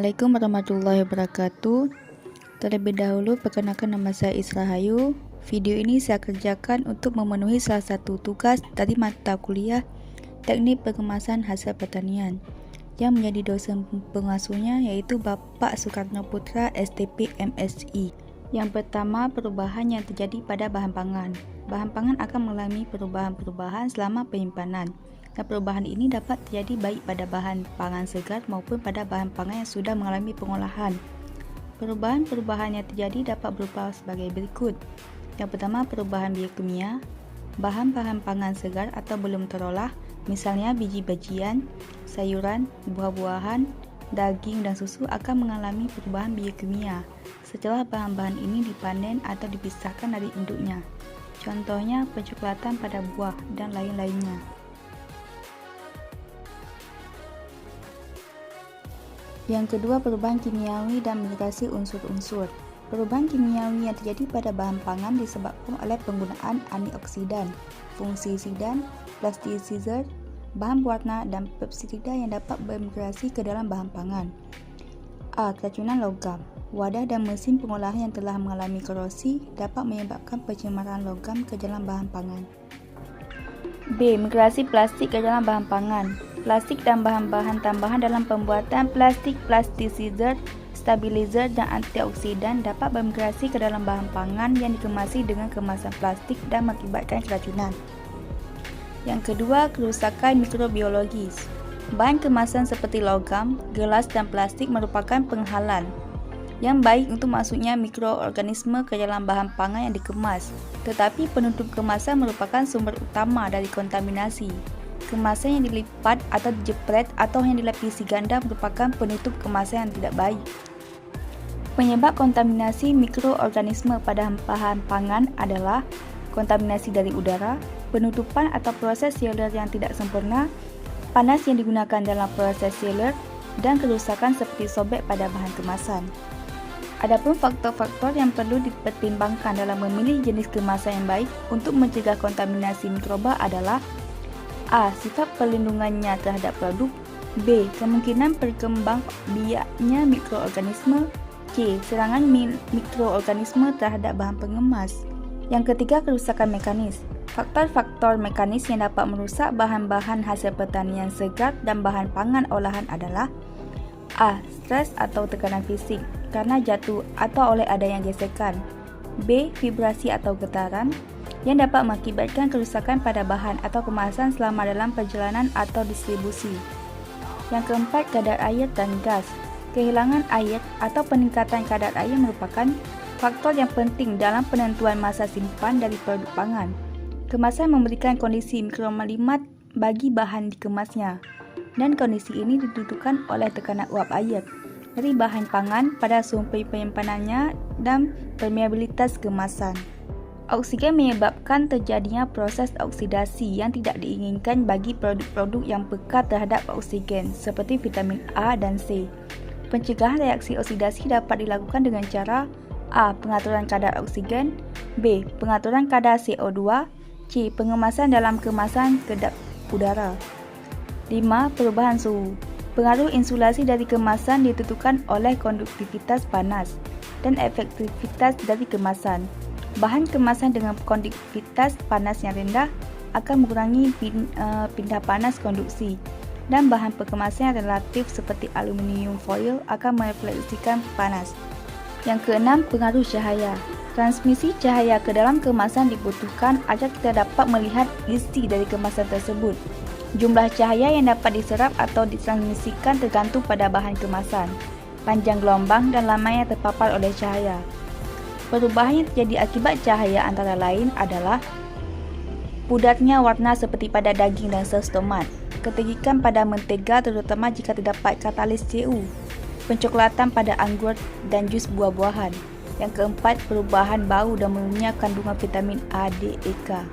Assalamualaikum warahmatullahi wabarakatuh. Terlebih dahulu, perkenalkan nama saya Israhayu. Video ini saya kerjakan untuk memenuhi salah satu tugas dari mata kuliah Teknik Pengemasan Hasil Pertanian yang menjadi dosen pengasuhnya yaitu Bapak Soekarno Putra STP MSI. Yang pertama, perubahan yang terjadi pada bahan pangan. Bahan pangan akan mengalami perubahan-perubahan selama penyimpanan. Dan perubahan ini dapat terjadi baik pada bahan pangan segar maupun pada bahan pangan yang sudah mengalami pengolahan. Perubahan-perubahan yang terjadi dapat berupa sebagai berikut. Yang pertama, perubahan biokimia. Bahan-bahan pangan segar atau belum terolah, misalnya biji-bijian, sayuran, buah-buahan, daging, dan susu akan mengalami perubahan biokimia setelah bahan-bahan ini dipanen atau dipisahkan dari induknya. Contohnya pencoklatan pada buah dan lain-lainnya. Yang kedua, perubahan kimiawi dan migrasi unsur-unsur. Perubahan kimiawi yang terjadi pada bahan pangan disebabkan oleh penggunaan antioksidan, fungisidan, plastisizer, bahan pewarna, dan pestisida yang dapat bermigrasi ke dalam bahan pangan. A. Keracunan logam. Wadah dan mesin pengolahan yang telah mengalami korosi dapat menyebabkan pencemaran logam ke dalam bahan pangan. B. Migrasi plastik ke dalam bahan pangan. Plastik dan bahan-bahan tambahan dalam pembuatan plastik, plastisizer, stabilizer, dan antioksidan dapat bermigrasi ke dalam bahan pangan yang dikemasi dengan kemasan plastik dan mengakibatkan keracunan. Yang kedua, kerusakan mikrobiologis. Bahan kemasan seperti logam, gelas, dan plastik merupakan penghalang yang baik untuk masuknya mikroorganisme ke dalam bahan pangan yang dikemas, tetapi penutup kemasan merupakan sumber utama dari kontaminasi. Kemasan yang dilipat atau dijepret atau yang dilapisi ganda merupakan penutup kemasan yang tidak baik. Penyebab kontaminasi mikroorganisme pada bahan pangan adalah kontaminasi dari udara, penutupan atau proses seluler yang tidak sempurna, panas yang digunakan dalam proses seluler, dan kerusakan seperti sobek pada bahan kemasan. Adapun faktor-faktor yang perlu dipertimbangkan dalam memilih jenis kemasan yang baik untuk mencegah kontaminasi mikroba adalah A. Sifat perlindungannya terhadap produk. B. Kemungkinan berkembang biaknya mikroorganisme. C. Serangan mikroorganisme terhadap bahan pengemas. Yang ketiga, kerusakan mekanis. Faktor-faktor mekanis yang dapat merusak bahan-bahan hasil pertanian segar dan bahan pangan olahan adalah A. Stres atau tekanan fisik karena jatuh atau oleh adanya gesekan. B. Vibrasi atau getaran yang dapat mengakibatkan kerusakan pada bahan atau kemasan selama dalam perjalanan atau distribusi. Yang keempat, kadar air dan gas. Kehilangan air atau peningkatan kadar air merupakan faktor yang penting dalam penentuan masa simpan dari produk pangan. Kemasan memberikan kondisi mikroklimat bagi bahan dikemasnya, dan kondisi ini ditentukan oleh tekanan uap air dari bahan pangan pada sumber penyimpanannya dan permeabilitas kemasan. Oksigen menyebabkan terjadinya proses oksidasi yang tidak diinginkan bagi produk-produk yang peka terhadap oksigen seperti vitamin A dan C. Pencegahan reaksi oksidasi dapat dilakukan dengan cara A. Pengaturan kadar oksigen. B. Pengaturan kadar CO2. C. Pengemasan dalam kemasan kedap udara. 5. Perubahan suhu. Pengaruh insulasi dari kemasan ditentukan oleh konduktivitas panas dan efektivitas dari kemasan. Bahan kemasan dengan konduktivitas panas yang rendah akan mengurangi pindah panas konduksi, dan bahan pengemasan yang relatif seperti aluminium foil akan merefleksikan panas. Yang keenam, pengaruh cahaya. Transmisi cahaya ke dalam kemasan dibutuhkan agar kita dapat melihat isi dari kemasan tersebut. Jumlah cahaya yang dapat diserap atau ditransmisikan tergantung pada bahan kemasan, panjang gelombang, dan lama yang terpapar oleh cahaya. Perubahan yang terjadi akibat cahaya antara lain adalah pudarnya warna seperti pada daging dan saus tomat, ketegikan pada mentega terutama jika terdapat katalis CU, pencoklatan pada anggur dan jus buah-buahan. Yang keempat, perubahan bau dan menurunnya kandungan vitamin A, D, E, K.